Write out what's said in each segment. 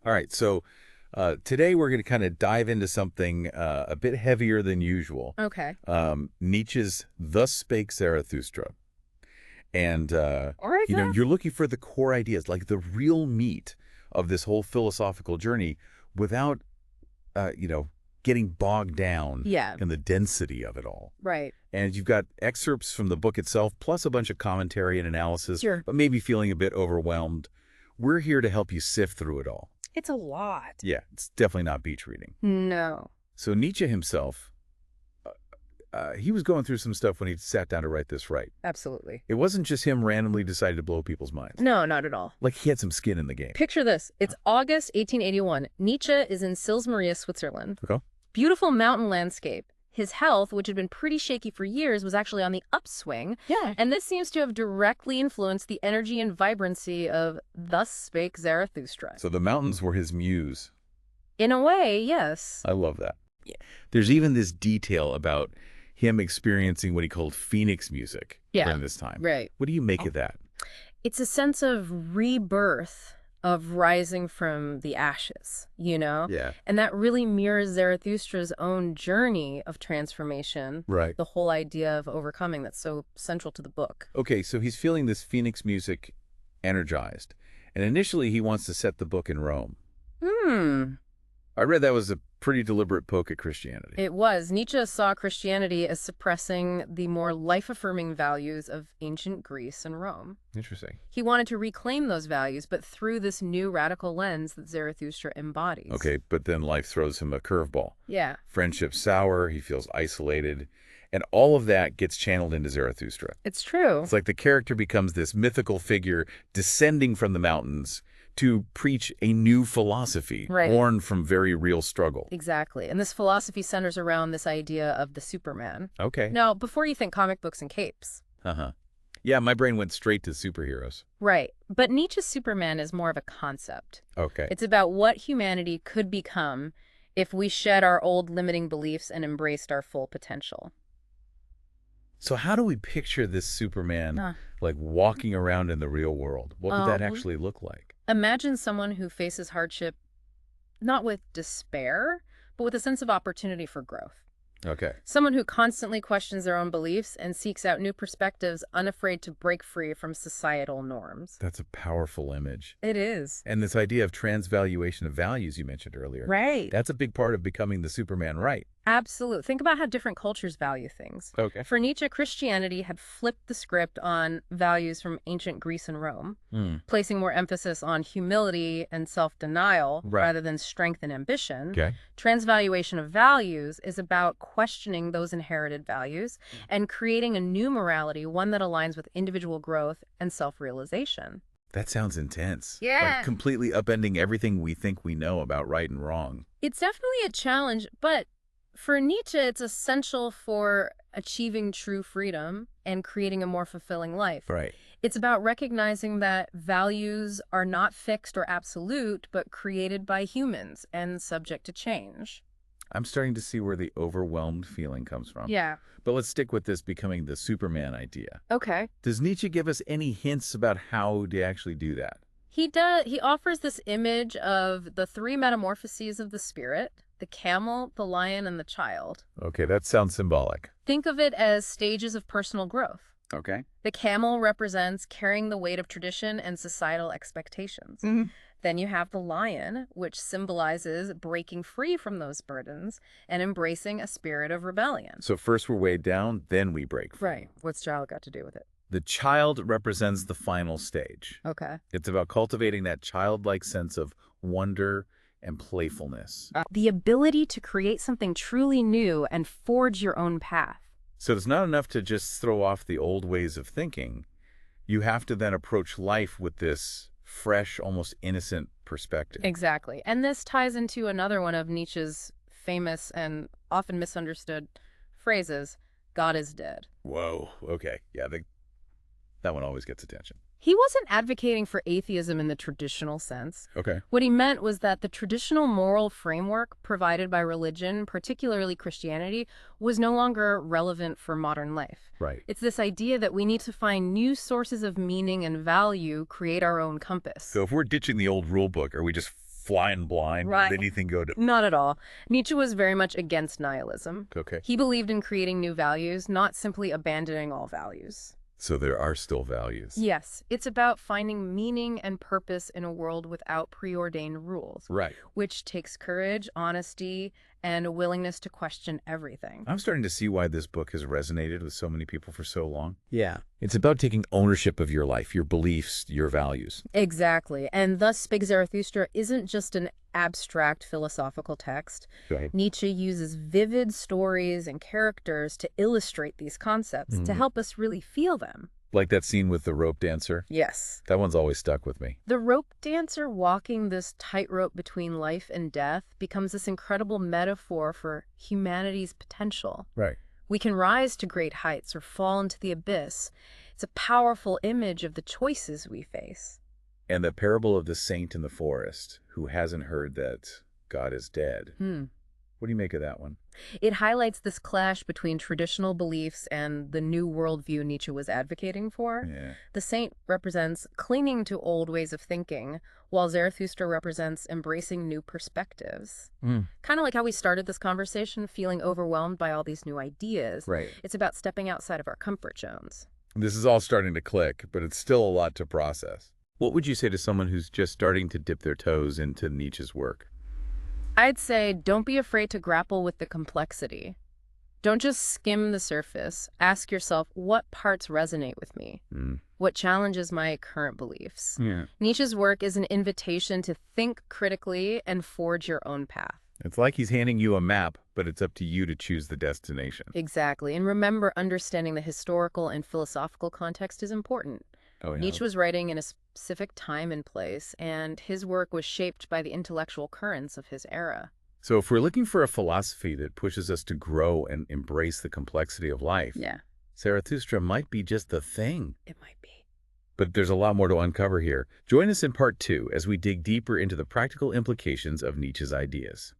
All right, so today we're going to kind of dive into something a bit heavier than usual. Okay. Nietzsche's Thus Spake Zarathustra. And, All right, then. you're looking for the core ideas, like the real meat of this whole philosophical journey without, uh, you know, getting bogged down Yeah, in the density of it all. right. And you've got excerpts from the book itself, plus a bunch of commentary and analysis, Sure. but maybe feeling a bit overwhelmed. We're here to help you sift through it all. It's a lot. Yeah, it's definitely not beach reading. No. So Nietzsche himself, he was going through some stuff when he sat down to write this right. Absolutely. It wasn't just him randomly decided to blow people's minds. No, not at all. Like he had some skin in the game. Picture this. It's August 1881. Nietzsche is in Sils Maria, Switzerland. Okay. Beautiful mountain landscape. His health, which had been pretty shaky for years, was actually on the upswing. Yeah. And this seems to have directly influenced the energy and vibrancy of Thus Spake Zarathustra. So the mountains were his muse. In a way, yes. I love that. Yeah. There's even this detail about him experiencing what he called phoenix music during this time. Right. What do you make of that? It's a sense of rebirth, of rising from the ashes, you know? Yeah. And that really mirrors Zarathustra's own journey of transformation, Right. the whole idea of overcoming that's so central to the book. Okay, so he's feeling this phoenix music energized. And initially he wants to set the book in Rome. I read that was a pretty deliberate poke at Christianity. It was. Nietzsche saw Christianity as suppressing the more life-affirming values of ancient Greece and Rome. Interesting. He wanted to reclaim those values, but through this new radical lens that Zarathustra embodies. Okay, but then life throws him a curveball. Yeah. Friendship sour, he feels isolated, and all of that gets channeled into Zarathustra. It's true. It's like the character becomes this mythical figure descending from the mountains to preach a new philosophy Right. born from very real struggle. Exactly. And this philosophy centers around this idea of the Superman. Okay. Now, before you think comic books and capes. Uh-huh. Yeah, my brain went straight to superheroes. Right. But Nietzsche's Superman is more of a concept. Okay. It's about what humanity could become if we shed our old limiting beliefs and embraced our full potential. So how do we picture this Superman Huh. like walking around in the real world? What would that Um, actually look like? Imagine someone who faces hardship not with despair, but with a sense of opportunity for growth. Okay. Someone who constantly questions their own beliefs and seeks out new perspectives, unafraid to break free from societal norms. That's a powerful image. It is. And this idea of transvaluation of values you mentioned earlier. Right. That's a big part of becoming the Superman, right? Absolute. Think about how different cultures value things. Okay. For Nietzsche, Christianity had flipped the script on values from ancient Greece and Rome, placing more emphasis on humility and self-denial Right. rather than strength and ambition. Okay. Transvaluation of values is about questioning those inherited values and creating a new morality, one that aligns with individual growth and self-realization. That sounds intense. Yeah. Like completely upending everything we think we know about right and wrong. It's definitely a challenge, but for Nietzsche, it's essential for achieving true freedom and creating a more fulfilling life. Right. It's about recognizing that values are not fixed or absolute, but created by humans and subject to change. I'm starting to see where the overwhelmed feeling comes from. Yeah. But let's stick with this becoming the Superman idea. Okay. Does Nietzsche give us any hints about how to actually do that? He does. He offers this image of the three metamorphoses of the spirit: the camel, the lion, and the child. Okay, that sounds symbolic. Think of it as stages of personal growth. Okay. The camel represents carrying the weight of tradition and societal expectations. Then you have the lion, which symbolizes breaking free from those burdens and embracing a spirit of rebellion. So first we're weighed down, then we break free. Right. What's child got to do with it? The child represents the final stage. Okay. It's about cultivating that childlike sense of wonder and playfulness. The ability to create something truly new and forge your own path. So it's not enough to just throw off the old ways of thinking. You have to then approach life with this fresh, almost innocent perspective. Exactly. And this ties into another one of Nietzsche's famous and often misunderstood phrases: God is dead. Whoa. Okay. Yeah, that one always gets attention. He wasn't advocating for atheism in the traditional sense. Okay. What he meant was that the traditional moral framework provided by religion, particularly Christianity, was no longer relevant for modern life. Right. It's this idea that we need to find new sources of meaning and value, create our own compass. So if we're ditching the old rule book, are we just flying blind, Right. anything go to... Not at all. Nietzsche was very much against nihilism. Okay. He believed in creating new values, not simply abandoning all values. So there are still values. Yes, it's about finding meaning and purpose in a world without preordained rules. Right. Which takes courage, honesty, and a willingness to question everything. I'm starting to see why this book has resonated with so many people for so long. Yeah. It's about taking ownership of your life, your beliefs, your values. Exactly. And thus, Spoke Zarathustra isn't just an abstract philosophical text. Right. Nietzsche uses vivid stories and characters to illustrate these concepts, to help us really feel them. Like that scene with the rope dancer. Yes. That one's always stuck with me. The rope dancer walking this tightrope between life and death becomes this incredible metaphor for humanity's potential. Right. We can rise to great heights or fall into the abyss. It's a powerful image of the choices we face. And the parable of the saint in the forest who hasn't heard that God is dead. What do you make of that one? It highlights this clash between traditional beliefs and the new worldview Nietzsche was advocating for. Yeah. The saint represents clinging to old ways of thinking, while Zarathustra represents embracing new perspectives. Kind of like how we started this conversation, feeling overwhelmed by all these new ideas. Right. It's about stepping outside of our comfort zones. This is all starting to click, but it's still a lot to process. What would you say to someone who's just starting to dip their toes into Nietzsche's work? I'd say don't be afraid to grapple with the complexity. Don't just skim the surface. Ask yourself, what parts resonate with me? What challenges my current beliefs? Yeah. Nietzsche's work is an invitation to think critically and forge your own path. It's like he's handing you a map, but it's up to you to choose the destination. Exactly. And remember, understanding the historical and philosophical context is important. Oh, yeah. Nietzsche was writing in a specific time and place, and his work was shaped by the intellectual currents of his era. So if we're looking for a philosophy that pushes us to grow and embrace the complexity of life, Yeah, Zarathustra might be just the thing. it might be. But there's a lot more to uncover here. Join us in part 2 as we dig deeper into the practical implications of Nietzsche's ideas.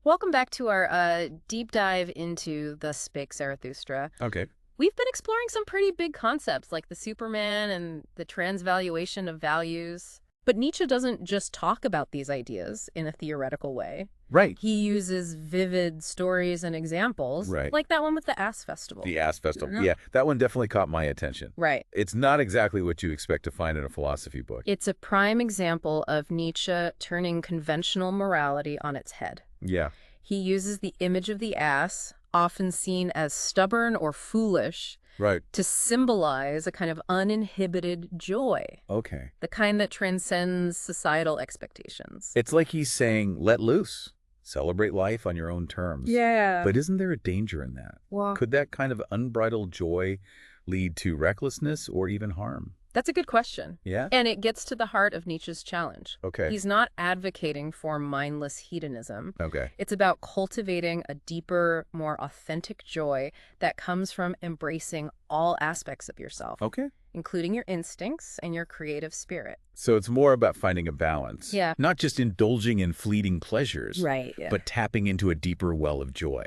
Welcome back to our deep dive into the Spake Zarathustra. Okay. We've been exploring some pretty big concepts like the Superman and the transvaluation of values. But Nietzsche doesn't just talk about these ideas in a theoretical way. Right. He uses vivid stories and examples, Right. like that one with the Ass Festival. The Ass Festival. Yeah, that one definitely caught my attention. Right. It's not exactly what you expect to find in a philosophy book. It's a prime example of Nietzsche turning conventional morality on its head. Yeah. He uses the image of the ass, often seen as stubborn or foolish, Right. to symbolize a kind of uninhibited joy, Okay. the kind that transcends societal expectations. It's like he's saying, let loose. Celebrate life on your own terms. Yeah. But isn't there a danger in that? Well, Could that kind of unbridled joy lead to recklessness or even harm? that's a good question. Yeah? And it gets to the heart of Nietzsche's challenge. Okay. He's not advocating for mindless hedonism. Okay. It's about cultivating a deeper, more authentic joy that comes from embracing all aspects of yourself, Okay. including your instincts and your creative spirit. So it's more about finding a balance. Yeah. Not just indulging in fleeting pleasures, Right. but tapping into a deeper well of joy.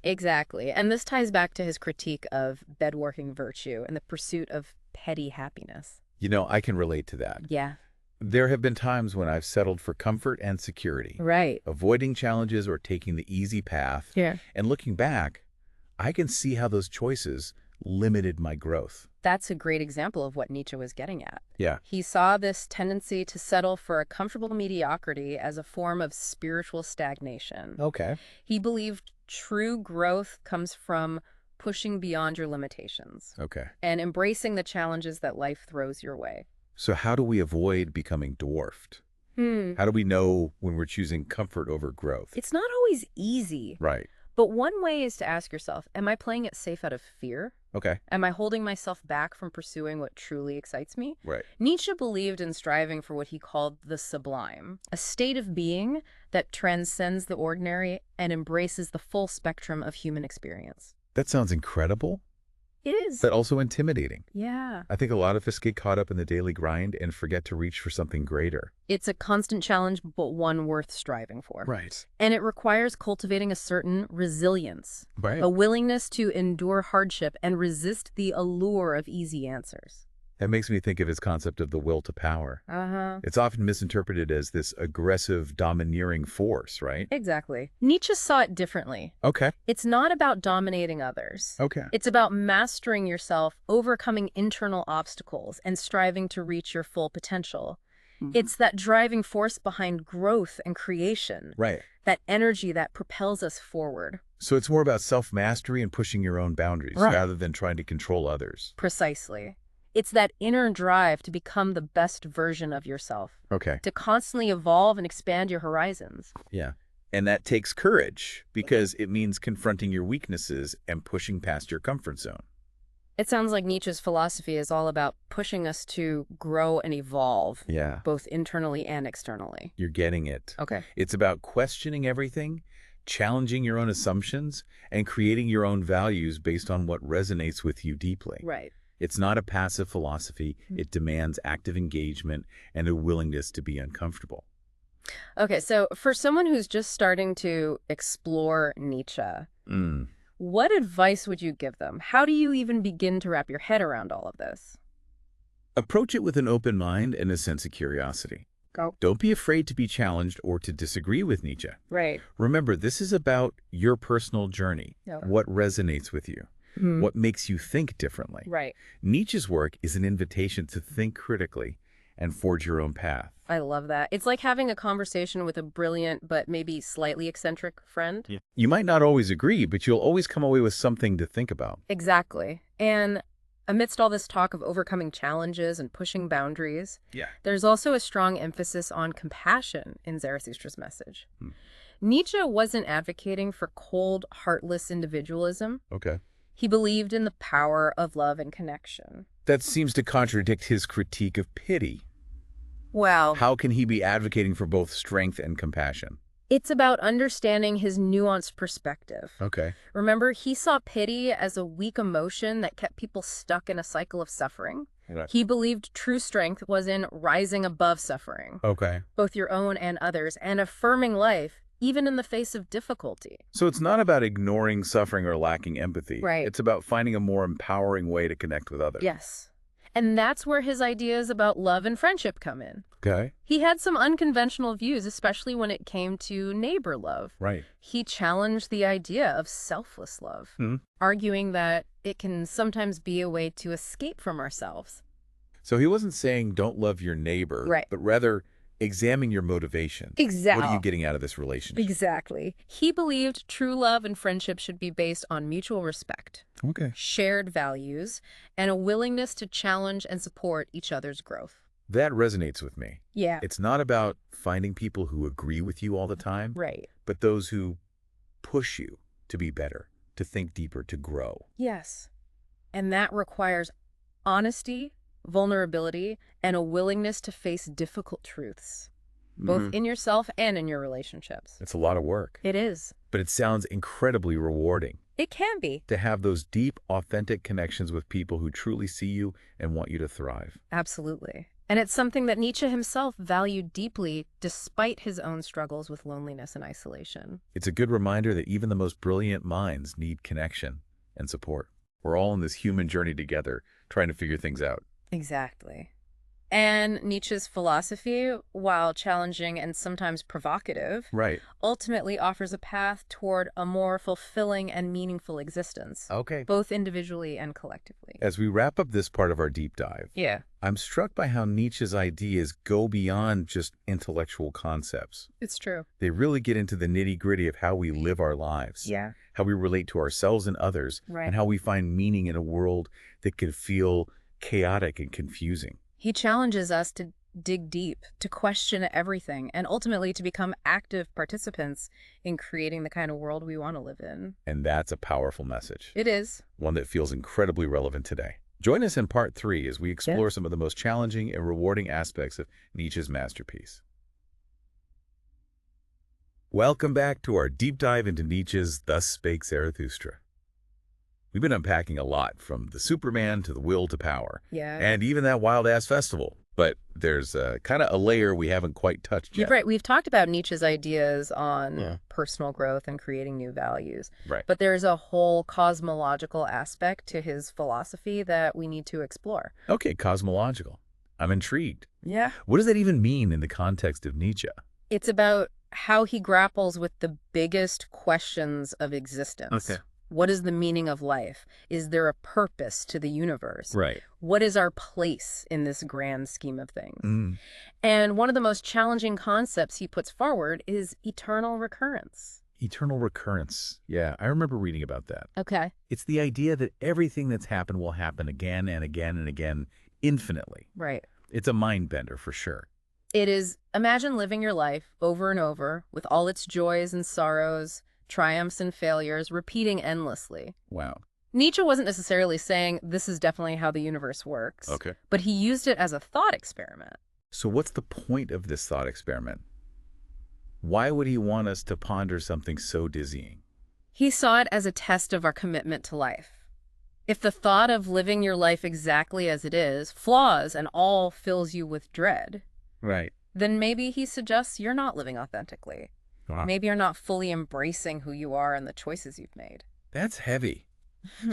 Exactly. And this ties back to his critique of bedworking virtue and the pursuit of petty happiness. You know, I can relate to that. Yeah. There have been times when I've settled for comfort and security, Right. avoiding challenges or taking the easy path. Yeah. And looking back, I can see how those choices limited my growth. That's a great example of what Nietzsche was getting at. Yeah. He saw this tendency to settle for a comfortable mediocrity as a form of spiritual stagnation. Okay. He believed true growth comes from pushing beyond your limitations Okay. and embracing the challenges that life throws your way. So how do we avoid becoming dwarfed? How do we know when we're choosing comfort over growth? It's not always easy, Right. but one way is to ask yourself, am I playing it safe out of fear? Okay. Am I holding myself back from pursuing what truly excites me? Right. Nietzsche believed in striving for what he called the sublime, a state of being that transcends the ordinary and embraces the full spectrum of human experience. That sounds incredible, It is. but also intimidating. Yeah. I think a lot of us get caught up in the daily grind and forget to reach for something greater. It's a constant challenge, but one worth striving for. Right. And it requires cultivating a certain resilience, Right. a willingness to endure hardship and resist the allure of easy answers. That makes me think of his concept of the will to power. Uh-huh. It's often misinterpreted as this aggressive, domineering force, right? Exactly. Nietzsche saw it differently. Okay. It's not about dominating others. Okay. It's about mastering yourself, overcoming internal obstacles, and striving to reach your full potential. It's that driving force behind growth and creation. Right. That energy that propels us forward. So it's more about self-mastery and pushing your own boundaries Right. rather than trying to control others. Precisely. It's that inner drive to become the best version of yourself, Okay. to constantly evolve and expand your horizons. Yeah. And that takes courage because it means confronting your weaknesses and pushing past your comfort zone. It sounds like Nietzsche's philosophy is all about pushing us to grow and evolve, Yeah. both internally and externally. You're getting it. Okay. It's about questioning everything, challenging your own assumptions, and creating your own values based on what resonates with you deeply. Right. It's not a passive philosophy. It demands active engagement and a willingness to be uncomfortable. Okay, so for someone who's just starting to explore Nietzsche, what advice would you give them? How do you even begin to wrap your head around all of this? Approach it with an open mind and a sense of curiosity. Go. Don't be afraid to be challenged or to disagree with Nietzsche. Right. Remember, this is about your personal journey, Yeah. what resonates with you, what makes you think differently. Right. Nietzsche's work is an invitation to think critically and forge your own path. I love that. It's like having a conversation with a brilliant but maybe slightly eccentric friend. Yeah. You might not always agree, but you'll always come away with something to think about. Exactly. And amidst all this talk of overcoming challenges and pushing boundaries, there's also a strong emphasis on compassion in Zarathustra's message. Nietzsche wasn't advocating for cold, heartless individualism. Okay. He believed in the power of love and connection. That seems to contradict his critique of pity. Well, How can he be advocating for both strength and compassion? it's about understanding his nuanced perspective. Okay. Remember, he saw pity as a weak emotion that kept people stuck in a cycle of suffering. Right. He believed true strength was in rising above suffering, Okay. both your own and others, and affirming life, even in the face of difficulty. So it's not about ignoring suffering or lacking empathy. Right. It's about finding a more empowering way to connect with others. Yes. And that's where his ideas about love and friendship come in. Okay. He had some unconventional views, especially when it came to neighbor love. Right. He challenged the idea of selfless love, arguing that it can sometimes be a way to escape from ourselves. So he wasn't saying don't love your neighbor, Right. but rather examine your motivation. Exactly. What are you getting out of this relationship? Exactly. He believed true love and friendship should be based on mutual respect, Okay. shared values, and a willingness to challenge and support each other's growth. That resonates with me. Yeah. It's not about finding people who agree with you all the time, Right. but those who push you to be better, to think deeper, to grow. Yes. And that requires honesty, vulnerability, and a willingness to face difficult truths, both in yourself and in your relationships. It's a lot of work, It is. but it sounds incredibly rewarding It can be. to have those deep, authentic connections with people who truly see you and want you to thrive. Absolutely. And it's something that Nietzsche himself valued deeply despite his own struggles with loneliness and isolation. It's a good reminder that even the most brilliant minds need connection and support. We're all in this human journey together, trying to figure things out. Exactly. And Nietzsche's philosophy, while challenging and sometimes provocative, Right. ultimately offers a path toward a more fulfilling and meaningful existence, Okay. both individually and collectively. As we wrap up this part of our deep dive, Yeah, I'm struck by how Nietzsche's ideas go beyond just intellectual concepts. it's true. They really get into the nitty-gritty of how we live our lives, Yeah, how we relate to ourselves and others, right. and how we find meaning in a world that can feel chaotic and confusing. He challenges us to dig deep, to question everything, and ultimately to become active participants in creating the kind of world we want to live in. And that's a powerful message, It is. one that feels incredibly relevant today. Join us in part 3 as we explore some of the most challenging and rewarding aspects of Nietzsche's masterpiece. Welcome back to our deep dive into Nietzsche's Thus Spake Zarathustra. We've been unpacking a lot, from the Superman to the will to power, Yeah. and even that wild-ass festival. But there's kind of a layer we haven't quite touched You're yet. right. We've talked about Nietzsche's ideas on Yeah. personal growth and creating new values. Right. But there's a whole cosmological aspect to his philosophy that we need to explore. Okay, cosmological. I'm intrigued. Yeah. What does that even mean in the context of Nietzsche? It's about how he grapples with the biggest questions of existence. Okay. What is the meaning of life? Is there a purpose to the universe? Right. What is our place in this grand scheme of things? Mm. And one of the most challenging concepts he puts forward is eternal recurrence. Eternal recurrence. Yeah, I remember reading about that. Okay. It's the idea that everything that's happened will happen again and again and again infinitely. Right. It's a mind bender for sure. It is, imagine living your life over and over with all its joys and sorrows, triumphs and failures, repeating endlessly. Wow. Nietzsche wasn't necessarily saying this is definitely how the universe works, Okay. but he used it as a thought experiment. So what's the point of this thought experiment? Why would he want us to ponder something so dizzying? He saw it as a test of our commitment to life. If the thought of living your life exactly as it is, flaws and all fills you with dread, Right. then maybe he suggests you're not living authentically. Wow. Maybe you're not fully embracing who you are and the choices you've made. That's heavy.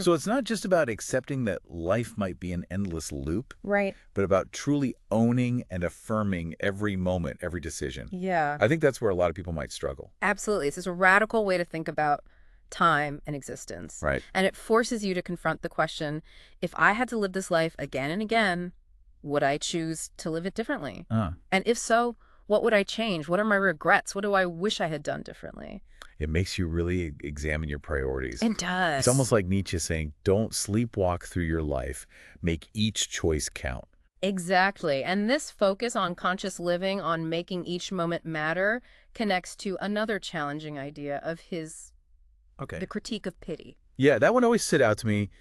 So it's not just about accepting that life might be an endless loop, Right. but about truly owning and affirming every moment, every decision. Yeah, I think that's where a lot of people might struggle. absolutely. It's a radical way to think about time and existence. Right. And it forces you to confront the question, if I had to live this life again and again, would I choose to live it differently? And if so, what would I change? What are my regrets? What do I wish I had done differently? It makes you really examine your priorities. It does. It's almost like Nietzsche saying, don't sleepwalk through your life. Make each choice count. Exactly. And this focus on conscious living, on making each moment matter, connects to another challenging idea of his, Okay. the critique of pity. Yeah, that one always stood out to me.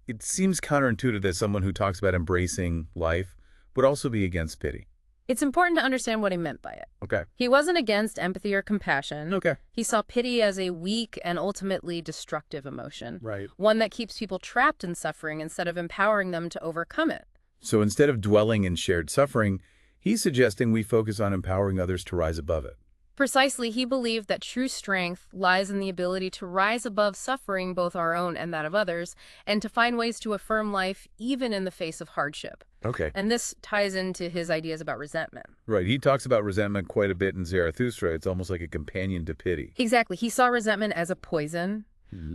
It seems counterintuitive that someone who talks about embracing life would also be against pity. It's important to understand what he meant by it. Okay. He wasn't against empathy or compassion. Okay. He saw pity as a weak and ultimately destructive emotion, Right. one that keeps people trapped in suffering instead of empowering them to overcome it. So instead of dwelling in shared suffering, he's suggesting we focus on empowering others to rise above it. Precisely, he believed that true strength lies in the ability to rise above suffering, both our own and that of others, and to find ways to affirm life even in the face of hardship. Okay. And this ties into his ideas about resentment. Right. He talks about resentment quite a bit in Zarathustra. It's almost like a companion to pity. Exactly. He saw resentment as a poison,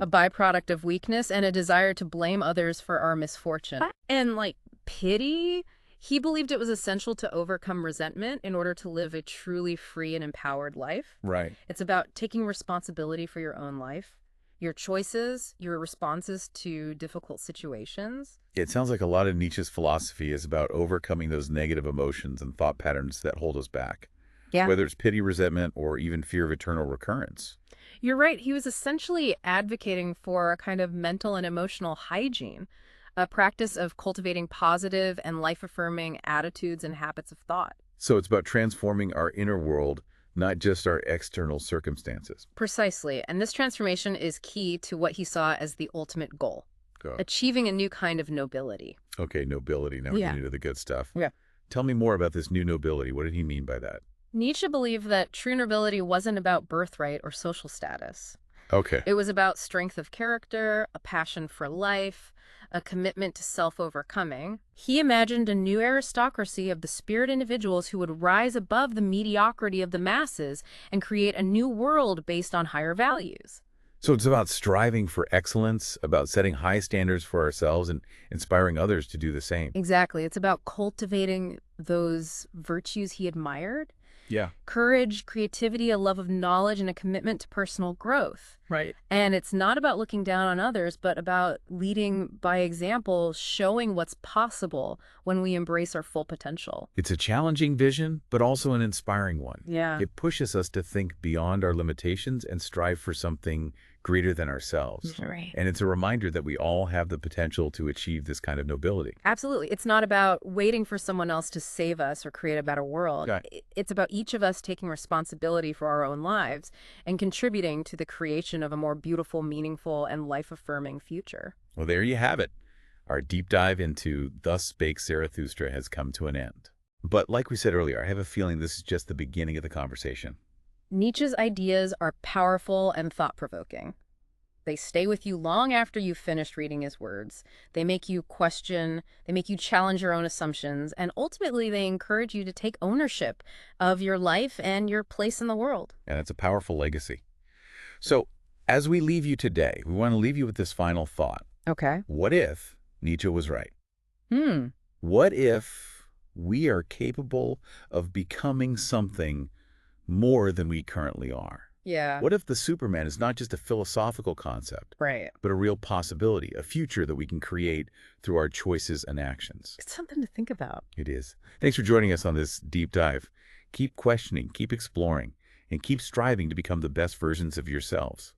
a byproduct of weakness, and a desire to blame others for our misfortune. And like pity, he believed it was essential to overcome resentment in order to live a truly free and empowered life. Right. It's about taking responsibility for your own life, your choices, your responses to difficult situations. It sounds like a lot of Nietzsche's philosophy is about overcoming those negative emotions and thought patterns that hold us back. Yeah. Whether it's pity, resentment, or even fear of eternal recurrence. You're right. He was essentially advocating for a kind of mental and emotional hygiene, a practice of cultivating positive and life-affirming attitudes and habits of thought. So it's about transforming our inner world, not just our external circumstances. Precisely. And this transformation is key to what he saw as the ultimate goal, achieving a new kind of nobility. Okay, nobility. Now we're getting into the good stuff. Yeah. Tell me more about this new nobility. What did he mean by that? Nietzsche believed that true nobility wasn't about birthright or social status. Okay. It was about strength of character, a passion for life, a commitment to self-overcoming. He imagined a new aristocracy of the spirit individuals who would rise above the mediocrity of the masses and create a new world based on higher values. So it's about striving for excellence, about setting high standards for ourselves and inspiring others to do the same. Exactly. It's about cultivating those virtues he admired. Yeah. Courage, creativity, a love of knowledge, and a commitment to personal growth. Right. And it's not about looking down on others, but about leading by example, showing what's possible when we embrace our full potential. It's a challenging vision, but also an inspiring one. Yeah. It pushes us to think beyond our limitations and strive for something greater than ourselves. Right. And it's a reminder that we all have the potential to achieve this kind of nobility. Absolutely. It's not about waiting for someone else to save us or create a better world. Okay. It's about each of us taking responsibility for our own lives and contributing to the creation of a more beautiful, meaningful, and life-affirming future. Well, there you have it. Our deep dive into Thus Spake Zarathustra has come to an end. But like we said earlier, I have a feeling this is just the beginning of the conversation. Nietzsche's ideas are powerful and thought-provoking. They stay with you long after you've finished reading his words. They make you question, they make you challenge your own assumptions, and ultimately they encourage you to take ownership of your life and your place in the world. And it's a powerful legacy. So, as we leave you today, we want to leave you with this final thought. Okay. What if Nietzsche was right? Hmm. What if we are capable of becoming something more than we currently are? Yeah. What if the Superman is not just a philosophical concept, Right. but a real possibility, a future that we can create through our choices and actions? It's something to think about. It is. Thanks for joining us on this deep dive. Keep questioning, keep exploring, and keep striving to become the best versions of yourselves.